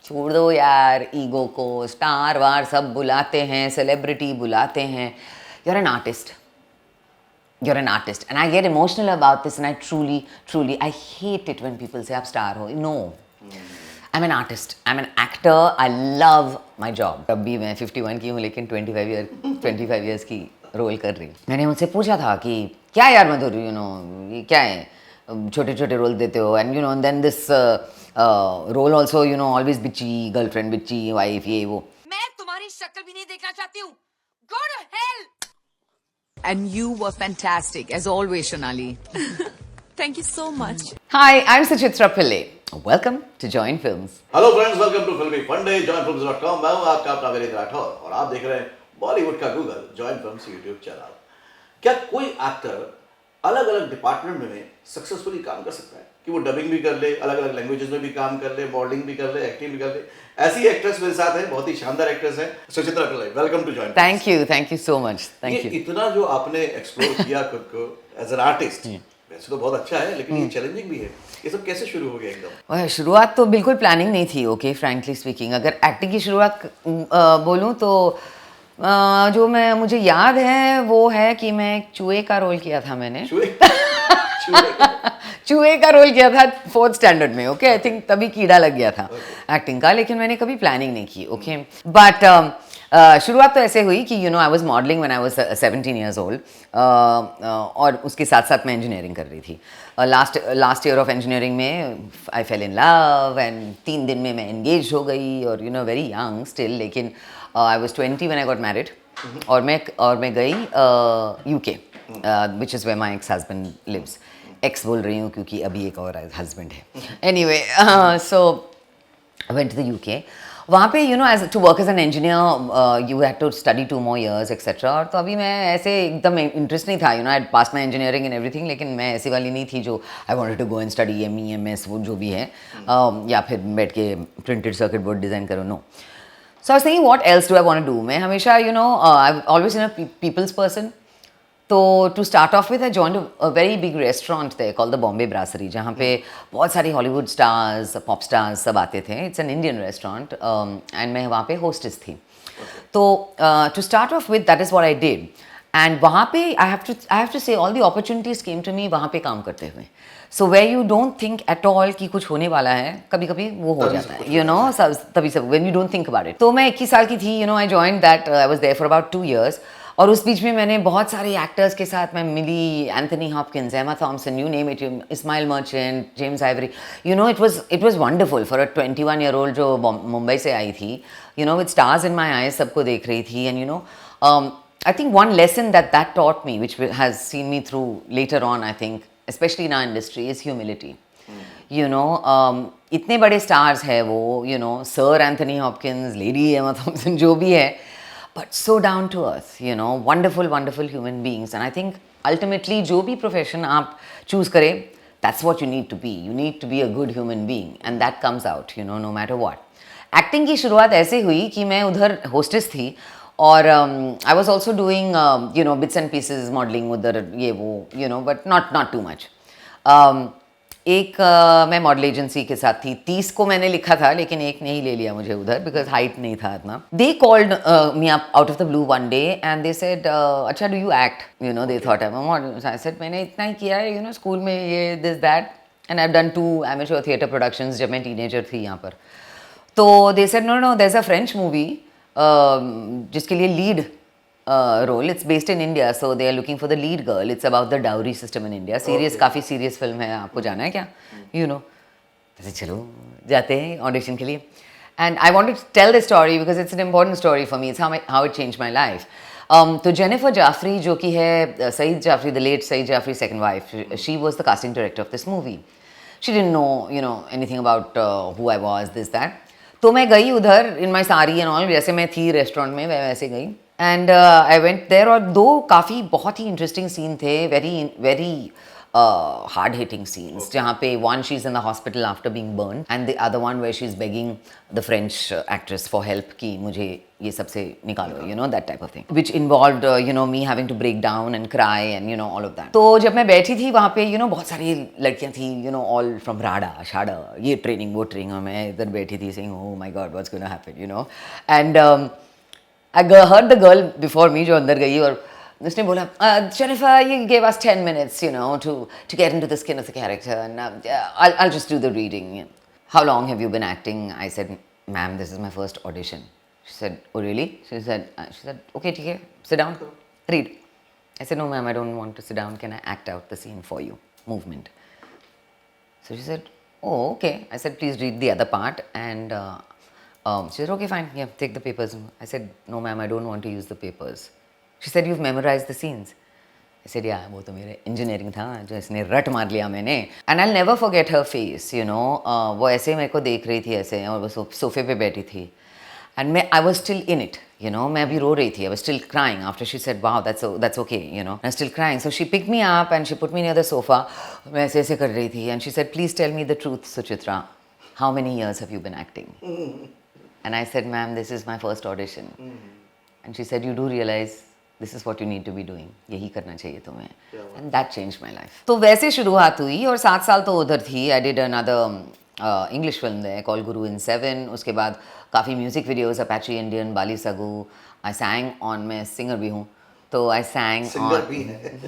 छोड़ दो यार ईगो को, स्टार वार सब बुलाते हैं, सेलिब्रिटी बुलाते हैं. You're an artist. You're an artist. And I get emotional about this, and I truly, I hate it when people say, आप star हो. No. I'm an artist. I'm an actor. I love my job. अब भी मैं 51 की हूँ, लेकिन 25 years की role कर रही हूँ. मैंने मुझसे पूछा था कि क्या यार मधुर, ये क्या है, छोटे छोटे रोल देते हो, and and then this role also, always bitchy, girlfriend bitchy, wife, ये वो. मैं तुम्हारी शक्ल भी नहीं देखना चाहती हूँ. Go to hell. And you were fantastic, as always, Shonali. Thank you so much. Hi, I'm Suchitra Pillai. Welcome to JoinFilms. Hello friends, welcome to Filmi Funde joinfilms.com. मैं हूँ आपका अपना वेरित राठौर और आप देख रहे हैं बॉलीवुड का Google join films YouTube channel. क्या कोई एक्टर अलग अलग डिपार्टमेंट में सक्सेसफुली काम कर सकता है कि वो डबिंग भी कर ले, अलग अलग लैंग्वेजेस में भी काम कर ले, मॉडलिंग भी कर ले, एक्टिंग भी कर ले? ऐसी एक्ट्रेस मेरे साथ है, बहुत ही शानदार एक्ट्रेस है, Suchitra Pillai. Welcome to join. Thank you so much. Thank you. इतना जो आपने एक्सप्लोर किया खुद को एज एन आर्टिस्ट, वैसे तो बहुत अच्छा है, लेकिन ये चैलेंजिंग भी है. ये सब कैसे शुरू हो गया एकदम? शुरुआत तो बिल्कुल प्लानिंग नहीं थी. ओके, फ्रैंकली स्पीकिंग, अगर एक्टिंग की शुरुआत बोलूँ तो जो मुझे याद है वो है कि मैं एक चूहे का रोल किया था. मैंने चूहे का रोल किया था 4th स्टैंडर्ड में. ओके, आई थिंक तभी कीड़ा लग गया था एक्टिंग का, लेकिन मैंने कभी प्लानिंग नहीं की. ओके, बट शुरुआत तो ऐसे हुई कि I was modelling when I was 17 years old, और उसके साथ साथ मैं इंजीनियरिंग कर रही थी. लास्ट ईयर ऑफ इंजीनियरिंग में आई फेल इन लव, एंड 3 दिन में मैं एंगेज हो गई, और वेरी यंग स्टिल, लेकिन I was 20 when I got married. और मैं गई UK, which is where my ex husband lives. Ex बोल रही हूँ क्योंकि अभी एक और हस्बैंड है. Anyway, so I went to the UK. वहाँ पे as to work as an engineer you had to study 2 more years etcetera. और तो अभी मैं ऐसे एकदम इंटरेस्ट नहीं था, आई पास माई इंजीनियरिंग इन एवरीथिंग, लेकिन मैं ऐसी वाली नहीं थी जो I wanted to go and study ME MS वो जो भी है, या फिर बैठ के प्रिंटेड सर्किट बोर्ड डिज़ाइन करो. No. So I was thinking, what else do I want to do? मैं हमेशा I've always been a people's person. तो to start off with, I joined a very big restaurant there called the Bombay Brasserie, जहाँ पे बहुत सारी Hollywood stars, pop stars सब आते थे. It's an Indian restaurant, and मैं वहाँ पे होस्टेस थी. तो to start off with, that is what I did. And वहाँ पे I have to say all the opportunities came to me वहाँ पे काम करते हुए. So where you don't think at all कि कुछ होने वाला है, कभी कभी वो हो जाता है, तभी सब when you don't think about it. तो मैं 21 साल की थी, I joined that, I was there for about 2 years. और उस बीच में मैंने बहुत सारे एक्टर्स के साथ मैं मिली. Anthony Hopkins, Emma Thompson, you name it, Ismail Merchant, James Ivory. It was wonderful for a 21-year-old जो मुंबई से आई थी, with stars in my eyes, सबको देख रही थी. And I think one lesson that taught me, which has seen me through later on, I think, especially in our industry, is humility. इतने बड़े stars है वो, Sir Anthony Hopkins, Lady Emma Thompson, जो भी है, but so down to earth, wonderful human beings. And I think ultimately जो भी profession आप choose करें, that's what you need to be. You need to be a good human being, and that comes out, no matter what. Acting की शुरुआत ऐसे हुई कि मैं उधर hostess थी, और I was also doing bits and pieces, modelling उधर ये वो, बट नॉट टू मच. एक मैं मॉडल एजेंसी के साथ थी. 30 को मैंने लिखा था, लेकिन एक नहीं ले लिया मुझे उधर, बिकॉज हाइट नहीं था इतना. They called me up out of the blue one day, and they said, अच्छा do you act, they thought I am a model. I said मैंने इतना ही किया है, स्कूल में ये this that, and I have done 2 amateur theatre productions जब मैं टीनेजर थी यहाँ पर. तो they said no there is a French movie जिसके लिए lead role, it's based in India, so they are looking for the lead girl. It's about the dowry system in India. Serious, काफ़ी serious film है. आपको जाना है क्या? जैसे चलो जाते हैं ऑडिशन के लिए. And I want to tell the story because it's an important story for me. It's how it change my life. तो जेनिफर जाफरी, जो कि है Saeed Jaffrey, the late Saeed Jaffrey second wife, she was the casting director of this movie. She didn't know anything about who I was, this that. तो मैं गई उधर in my sari and all, जैसे मैं थी रेस्टोरेंट में मैं वैसे गई. एंड आई वेंट देयर, और 2 काफ़ी बहुत ही इंटरेस्टिंग सीन थे, वेरी hard hitting scenes जहाँ पे one she's in the hospital after being burned and the other one where she's begging the French actress for help कि मुझे ये सबसे निकालो, you know, that type of thing, which involved you know, me having to break down and cry and you know all of that. तो जब मैं बैठी थी वहाँ पे you know बहुत सारी लड़कियाँ थी, you know, all from राडा शाडा, ये ट्रेनिंग वो ट्रेनिंग, और मैं इधर बैठी थी saying oh my god what's going to happen, you know. And I heard the girl before me जो अंदर गई और उसने बोला Jennifer, you gave us 10 minutes, you know, to get into the skin of the character, and I'll just do the reading. How long have you been acting? I said, ma'am, this is my first audition. She said, oh really? She said, okay, ठीक है, sit down, read. I said, no ma'am, I don't want to sit down. Can I act out the scene for you? Movement. So she said, oh okay. I said, please read the other part, and she said, okay fine, yeah, take the papers. I said, no ma'am, I don't want to use the papers. She said, you've memorized the scenes. I said, yeah, वो तो मेरे engineering था जो इसने रट मार लिया मैंने. And I'll never forget her face, you know. वो ऐसे मेरे को देख रही थी ऐसे, और वो सोफे पे बैठी थी. And I was still in it, you know. मैं अभी रो रही थी. I was still crying after she said, wow, that's okay, you know. I was still crying. So she picked me up and she put me near the sofa. मैं ऐसे ऐसे कर रही थी. And she said, please tell me the truth, Suchitra. How many years have you been acting? And I said, ma'am, this is my first audition. And she said, you do realize this is what you need to be doing. यही करना चाहिए तुम्हें. And that changed my life. तो वैसे शुरुआत हुई और 7 साल तो उधर थी. I did another English film there called Guru in 7. उसके बाद काफ़ी music videos, Apache Indian, Bali Sagu. I sang on, मैं सिंगर भी हूँ, तो I sang सिंगर on भी है.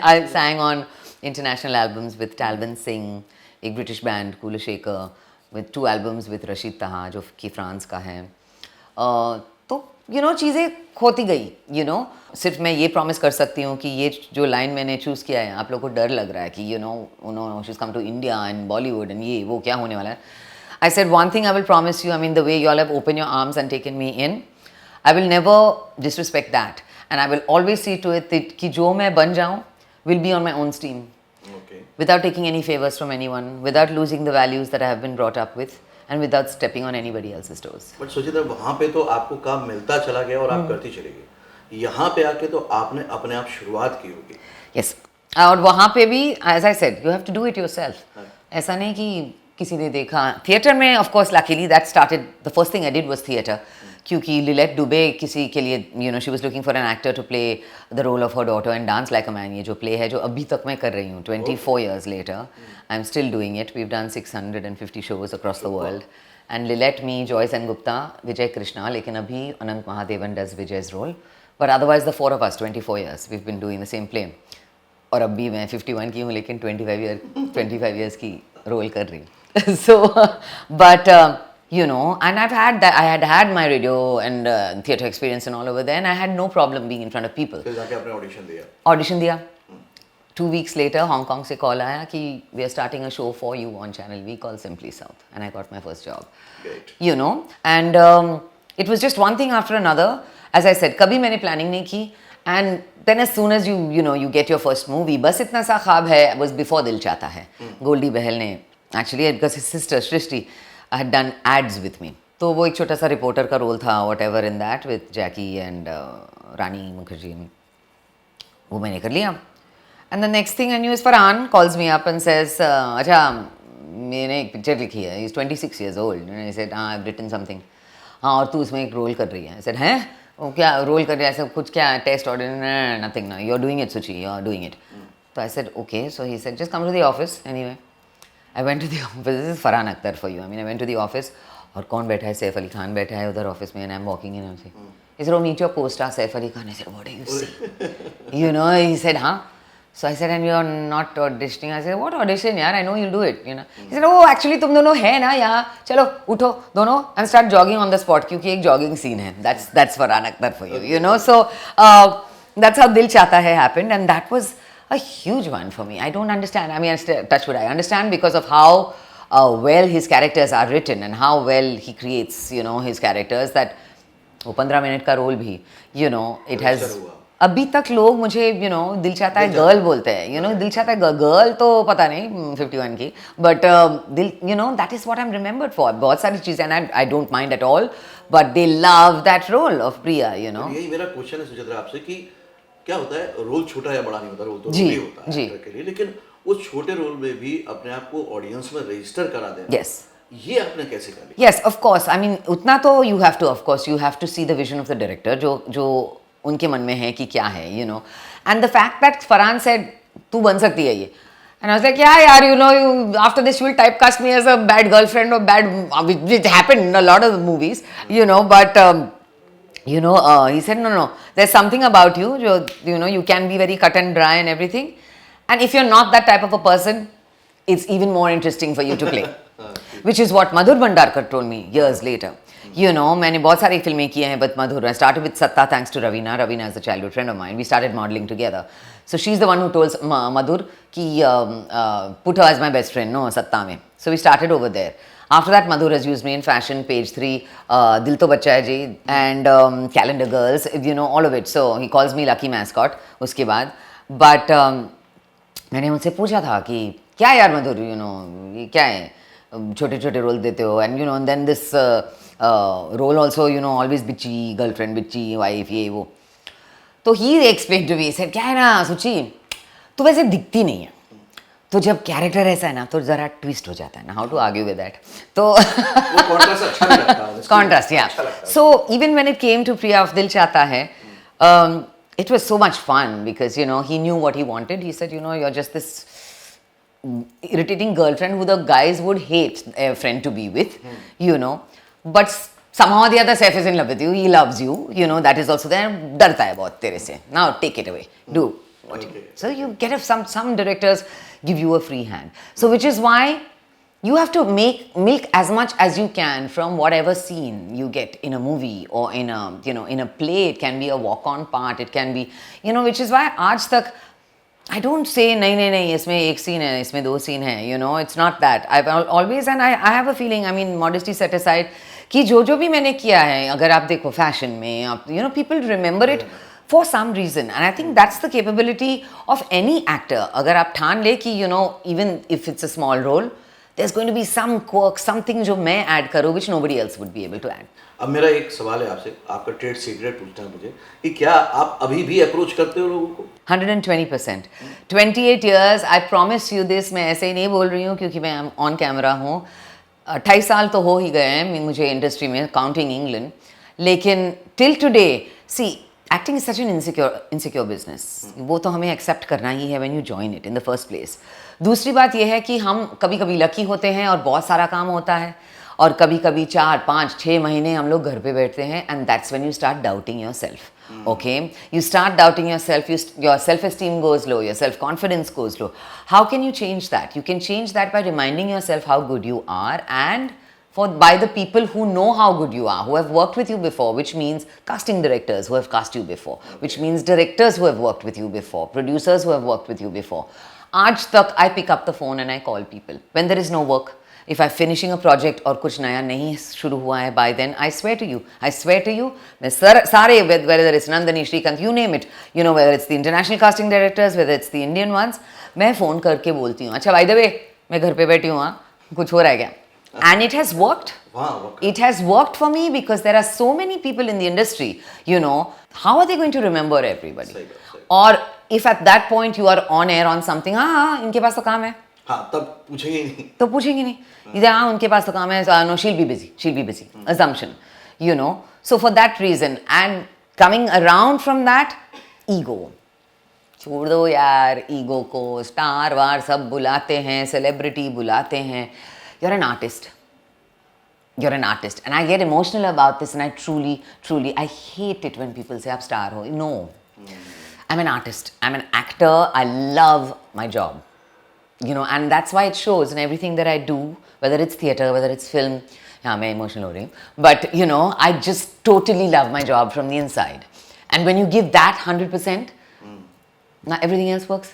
I sang on international albums with Talvin Singh, एक British band Kula Shaker, with 2 albums with Rashid Taha जो कि France का है. तो you know चीज़ें खोती गई, you know. सिर्फ मैं ये प्रॉमिस कर सकती हूँ कि ये जो लाइन मैंने चूज़ किया है, आप लोगों को डर लग रहा है कि you know she's come to India and Bollywood and ये वो क्या होने वाला है. I said one thing I will promise you, I mean the way you all have opened your arms and taken me in, I will never disrespect that, and I will always see to it that कि जो मैं बन जाऊँ will be on my own steam, Okay. without taking any favors from anyone, without losing the values that I have been brought up with, and without stepping on anybody else's toes. But Suchitra, वहाँ पे तो आपको काम मिलता चला गया और आप करती चली गई. यहाँ पे आके तो आपने अपने आप शुरुआत की होगी. Yes. और वहाँ पे भी, as I said, you have to do it yourself. ऐसा नहीं कि किसी ने देखा. थिएटर में of course luckily that started, the first thing I did was theatre. क्योंकि लिलेट दुबे किसी के लिए, you know, she was looking for an actor to play the role of her daughter in Dance Like a Man, ये जो play है जो अभी तक मैं कर रही हूँ 24 years later. I'm still doing it. We've done 650 shows across the world. And Lilette, me, Joyce and Gupta, Vijay Krishna, लेकिन अभी Anant Mahadevan does Vijay's role. But otherwise the 4 of us, 24 years, we've been doing the same play. और अभी मैं 51 की हूँ लेकिन 25 years की role कर रही हूँ. So, but you know, and I had my radio and theatre experience and all over there, and I had no problem being in front of people. फिर जाके आपने ऑडिशन दिया. 2 weeks later, Hong Kong से call आया कि we are starting a show for you on Channel V called Simply South, and I got my first job. Great. You know, and it was just one thing after another. As I said, कभी मैंने planning नहीं की, and then as soon as you get your first movie, बस इतना सा ख्वाब है, was before दिल चाहता है. गोल्डी बहल ने actually, because his sister Shrishti had done ads with me. तो वो एक छोटा सा रिपोर्टर का रोल था, whatever in that, with Jackie and Rani Mukherjee. वो मैंने कर लिया. And the next thing I knew is Farhan calls me up and says, अच्छा मैंने एक पिक्चर लिखी है. He's 26 years old. And I said, हाँ, I've written something. हाँ, और तू उसमें एक रोल कर रही है. I said, हैं? वो क्या रोल कर रही है? ऐसा कुछ क्या test order? Nothing. No, you're doing it, Suchi. You're doing it. So I said, okay. So he said, just come to the office anyway. I went to the office. This is Farhan Akhtar for you. I mean, I went to the office. और कौन बैठा है? सैफ अली खान बैठा है उधर office में. And I'm walking in and I'm saying, he said, oh, meet your co-star Saif Ali Khan. I said, what do you see? You know, he said, huh? So I said, and you're not auditioning? I said, what audition, yaar? I know you'll do it, you know. He said, oh, actually तुम दोनों है ना यहाँ, चलो उठो दोनों and start jogging on the spot क्योंकि एक jogging scene है. That's Farhan Akhtar for you, you know. So that's how Dil Chahta Hai happened, and that was a huge one for me. I don't understand. I mean, touch wood, I understand because of how well his characters are written and how well he creates, you know, his characters. That वो 15 minute का role भी, you know, it has. अभी तक लोग मुझे you know दिल चाहता है girl बोलते हैं, you know, दिल चाहता है गर्ल तो पता नहीं 51 की, but दिल you know that is what I'm remembered for. बहुत सारी चीज़ें and I don't mind at all, but they love that role of Priya, you know. यही मेरा क्वेश्चन है सुचित्रा आपसे कि क्या होता है, रोल छोटा या बड़ा नहीं होता, रोल तो जी, रोल ही होता है जी। एक्टर के लिए, लेकिन उस छोटे रोल में भी अपने आप को ऑडियंस में रजिस्टर करा देना, Yes. ये आपने कैसे कर लिया? Yes, of course. I mean, उतना तो you have to, of course, you have to see the vision of the director, जो उनके मन में है कि क्या है, you know. And the fact that Farhan said, तू बन सकती है ये. And I was like, yeah, yaar, you know, after this you will typecast me as a bad girlfriend or bad, which happened in a lot of movies, you know, but, you know, he said, no, there's something about you, you know, you can be very cut and dry and everything. And if you're not that type of a person, it's even more interesting for you to play. Which is what Madhur Bhandarkar told me years later. You know, मैंने बहुत सारी फिल्में की हैं, but Madhur, I started with Satta thanks to Ravina. Ravina is a childhood friend of mine. We started modeling together. So she's the one who told Madhur कि put her as my best friend, no, Satta में. So we started over there. After that, Madhur has used me in Fashion, Page 3, Dil To Bachcha Hai Ji, and Calendar Girls, you know, all of it. So he calls me Lucky Mascot उसके बाद. But मैंने उनसे पूछा था कि क्या यार मधुर, you know, ये क्या है, छोटे छोटे रोल देते हो, and you know, and then this role also, you know, always bitchy girlfriend, bitchy wife, ये वो. तो ही explained to me, said क्या है ना सुची, तू वैसे दिखती नहीं है, तो जब कैरेक्टर ऐसा है ना तो जरा ट्विस्ट हो जाता है ना, how to argue with that, तो वो कॉन्ट्रास्ट अच्छा नहीं लगता, कॉन्ट्रास्ट, या. So even when it came to Priya of Dil Chahta है, it was so much fun because, you know, he knew what he wanted. He said, you know, you're just this irritating girlfriend who the guys would hate a friend to be with, you know, but somehow or the other Saif is in love with you, he loves you, you know, that is also there. डरता है बहुत तेरे से, now take it away, do what you. So you get some directors give you a free hand, so which is why you have to milk as much as you can from whatever scene you get in a movie or in a, you know, in a play. It can be a walk-on part, it can be, you know, which is why आज तक I don't say नहीं इसमें एक scene है, इसमें दो scene है, you know, it's not that. I've always, and I have a feeling, I mean, modesty set aside, कि जो भी मैंने किया है, अगर आप देखो fashion में, आप, you know, people remember it for some reason, and I think that's the capability of any actor. अगर आप ठान ले कि, you know, even if it's a small role, there's going to be some quirk, something जो मैं add करूँ which nobody else would be able to add. अब मेरा एक सवाल है आपसे, आपका ट्रेड सीक्रेट पूछना है मुझे कि क्या आप अभी भी अप्रोच करते हो लोगों को? 120%. 28 years, I promise you this, मैं ऐसे ही नहीं बोल रही हूँ क्योंकि मैं ऑन कैमरा हूँ. 28 साल तो हो ही गए हैं मुझे इंडस्ट्री में, काउंटिंग इंग्लैंड, लेकिन till today, see, acting is such an insecure business. वो तो हमें एक्सेप्ट करना ही है when you join it in the first place. दूसरी बात यह है कि हम कभी कभी लकी होते हैं और बहुत सारा काम होता है, और कभी कभी 4, 5, 6 महीने हम लोग घर पे बैठते हैं, and that's when you start doubting your self. Okay, you start doubting yourself, your self-esteem goes low, your self-confidence goes low. How can you change that? You can change that by reminding yourself how good you are, and by the people who know how good you are, who have worked with you before, which means casting directors who have cast you before, which means directors who have worked with you before, producers who have worked with you before. आज तक I pick up the phone and I call people when there is no work. If I'm finishing a project और कुछ नया नहीं शुरू हुआ है, by then I swear to you, मैं सारे, whether it's Nandani, Shrikant, you name it, you know, whether it's the international casting directors, whether it's the Indian ones, मैं फ़ोन करके बोलती हूँ, अच्छा by the way मैं घर पे बैठी हूँ, हाँ, कुछ हो रहा है क्या? And it has worked. Wow. It has worked for me because there are so many people in the industry, you know, how are they going to remember everybody? सही. और if at that point you are on air on something, हाँ इनके पास तो काम है, हाँ, तब पूछेंगे नहीं. तो पूछेंगे नहीं, इधर हाँ उनके पास तो काम है, no, she'll be busy, assumption, you know. So for that reason, and coming around from that, ego, छोड़ दो यार ईगो को, स्टार वार सब बुलाते हैं, सेलिब्रिटी बुलाते हैं, you're an artist, and I get emotional about this, and I truly I hate it when people say आप star हो. No, I'm an artist, I'm an actor, I love my job, you know, and that's why it shows in everything that I do, whether it's theatre, whether it's film. हाँ मैं emotional हो रही हूँ, but you know, I just totally love my job from the inside, and when you give that 100%, now everything else works.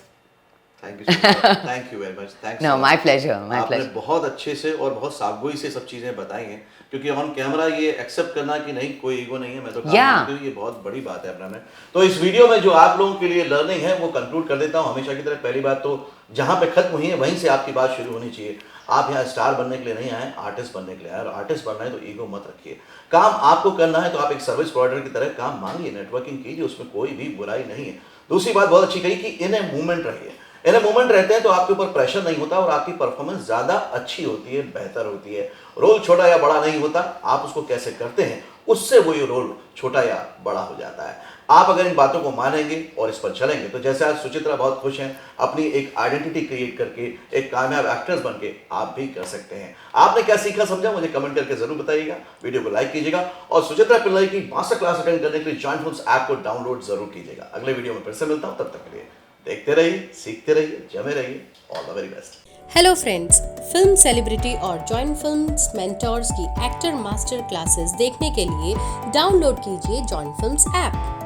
Thank you very much. Thanks. No, my pleasure. आपने बहुत अच्छे से और बहुत साफगोई से सब चीजें बताई हैं, क्योंकि ऑन कैमरा ये एक्सेप्ट करना कि नहीं कोई ईगो नहीं है, मैं तो काम करती हूँ, ये बहुत बड़ी बात है अपना में. तो इस वीडियो में जो आप लोगों के लिए लर्निंग है वो कंक्लूड कर देता हूँ हमेशा की तरह. पहली बात तो जहाँ पे खत्म हुई है वहीं से आपकी बात शुरू होनी चाहिए. आप यहाँ स्टार बनने के लिए नहीं आए, आर्टिस्ट बनने के लिए आए, और आर्टिस्ट बनना है तो ईगो मत रखिए. काम आपको करना है तो आप एक सर्विस प्रोवाइडर की तरह काम मांगिए, नेटवर्किंग कीजिए, उसमें कोई भी बुराई नहीं है. दूसरी बात बहुत अच्छी कही कि इन ए मूवमेंट रहिए। इन ए मूवमेंट रहते हैं तो आपके ऊपर प्रेशर नहीं होता और आपकी परफॉर्मेंस ज्यादा अच्छी होती है, बेहतर होती है। रोल छोटा या बड़ा नहीं होता, आप उसको कैसे करते हैं उससे वो ये रोल छोटा या बड़ा हो जाता है। आप अगर इन बातों को मानेंगे और इस पर चलेंगे तो जैसे आज सुचित्रा बहुत खुश हैं, अपनी एक आइडेंटिटी क्रिएट करके एक कामयाब एक्ट्रेस बन के आप भी कर सकते हैं। आपने क्या सीखा समझा मुझे कमेंट करके जरूर बताइएगा, वीडियो को लाइक कीजिएगा और सुचित्रा पिल्लाई की मास्टर क्लास अटेंड करने के लिए जॉइन फिल्म्स ऐप को डाउनलोड जरूर कीजिएगा। अगले वीडियो में फिर से मिलता हूं, तब तक के लिए देखते रहिए, सीखते रहिए, जमे रहिए। All the very best. Hello friends, film celebrity और जॉइन फिल्म्स मेंटोर्स की एक्टर मास्टर क्लासेस देखने के लिए डाउनलोड कीजिए जॉइन फिल्म्स ऐप।